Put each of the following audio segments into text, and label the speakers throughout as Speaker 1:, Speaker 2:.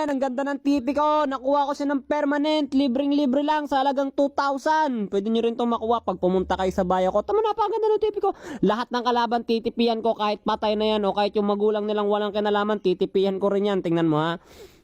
Speaker 1: Ang ganda ng TV ko. Nakuha ko siya ng permanent. Libreng-libre lang sa halagang 2,000. Pwede nyo rin itong makuha pag pumunta kayo sa bayo ko. Tama, napakaganda ng TV ko. Lahat ng kalaban titipian ko kahit patay na yan o kahit yung magulang nilang walang kinalaman, titipian ko rin yan. Tingnan mo ha.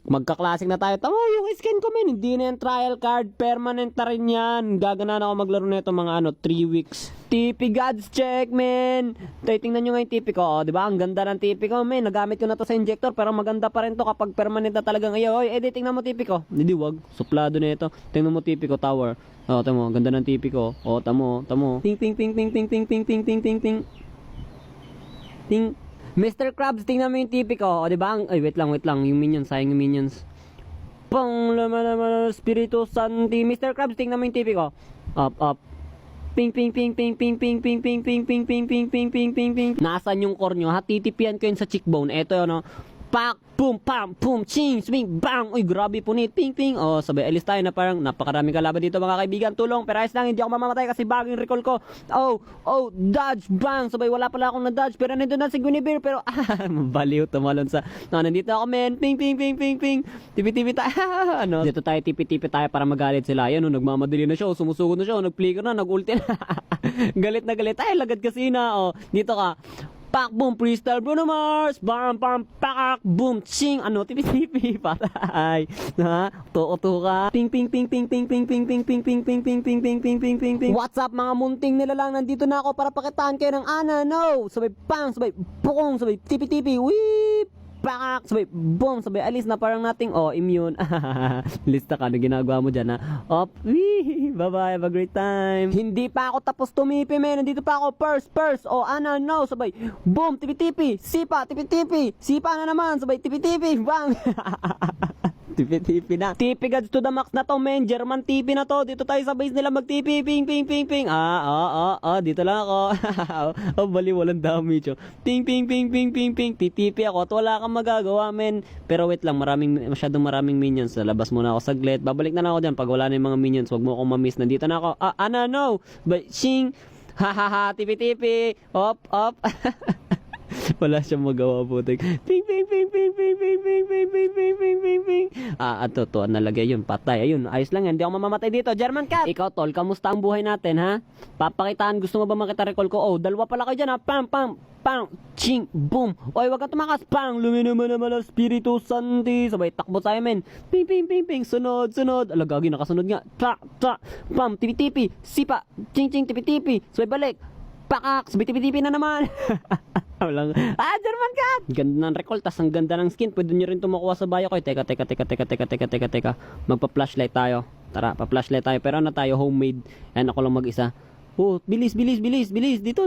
Speaker 1: Magka-classic na tayo. Tama, yung skin ko men. Hindi na yung trial card. Permanent na rin yan. Gagana na ako maglaro na ito mga 3 weeks. TP Gods check, men. Tingnan nyo nga yung TP ko. Diba? Ang ganda ng TP ko, men. Nagamit ko na to sa injector. Pero maganda pa rin to kapag permanent na talagang ayaw. Oy, tingnan mo TP ko. Hindi, wag. Suplado na ito. Tingnan mo TP ko, tower. Tamo. Ganda ng TP ko. Tamo. Ting, ting, ting, ting, ting, ting, ting, ting, ting, ting, ting. Ting. Mr. Krabs, tingnan mo yung TP ko. Diba? Ay, wait lang. Yung minions, sayang yung minions. Pang laman Spiritu Santi. Mr. Krabs, tingnan mo yung TP ko. Up. Ping. Nasaan yung core nyo? Titipian ko yun sa cheekbone. Eto yun, pak, boom, pam, boom, ching, swing, bang. Uy, grabe punit. Ping. Sabay, alis tayo na parang napakaraming kalaban dito mga kaibigan. Tulong, pero ayos lang, hindi ako mamamatay kasi bagong recall ko. Dodge, bang. Sabay, wala pala akong na-dodge. Pero nandun na si Guinevere. Pero, mabaliw, tumalon sa, nandito ako, men. Ping. Tipi tayo. Dito tayo, tipi tayo para magalit sila. Yan, nagmamadali na siya. Sumusugod na siya. Nag-flicker na, nag-ulti na. Galit na galit. Ay, lagad kasi na. Dito ka. Pak, boom, freestyle Bruno Mars. Bam, pak, boom, ching. Tipi, patay. Tuko ka. Ping. What's up mga munting nila lang? Nandito na ako para pakitaan kayo ng Sabay, pang, sabay, bukong, sabay, tipi, whip. Pak, sabay, boom, sabay, alis na parang nating, immune. Lista ka, na ginagawa mo dyan, ha? Bye-bye, have a great time. Hindi pa ako tapos tumipi, men. Nandito pa ako, purse. Sabay, boom, tipi, sipa, tipi, sipa na naman, sabay, tipi, bang. Tipi na. TP Gods to the max na to, men. German TP na to. Dito tayo sa base nila mag-TP. Ping. Dito lang ako. Bali, walang damage. Ping. TTP ako at wala kang magagawa, men. Pero wait lang, masyadong maraming minions. Labas muna ako saglit. Babalik na lang ako dyan pag wala na yung mga minions. Huwag mo akong mamiss. Nandito na ako. No. Shing. Tipi. Op. Wala siyang magawa, putik. Ping. Totoo nalagay yun, patay. Ayun, ayos lang yan, hindi ako mamamatay dito. German Cat! Ikaw, tol, kamusta ang buhay natin, ha? Papakitaan, gusto mo ba makita recall ko? Dalawa pala kayo dyan, ha? Pam, ching, boom. Oy, wag ka tumakas. Pang, luminaman naman ang Spiritu Santi. Sabay, takbo tayo, men. Ping. Sunod. Alagagi, nakasunod nga. Pam, tipi, sipa, ching, tipi. Sabay, balik. Pakak, sabay, tipi na naman. German Cat! Ganda ng recall, tas ang ganda ng skin. Pwede nyo rin tumakuha sa bayo ko. Teka. Magpa-flashlight tayo. Tara, pa-flashlight tayo. Pero tayo, homemade. Yan, ako lang mag-isa. Bilis. Dito.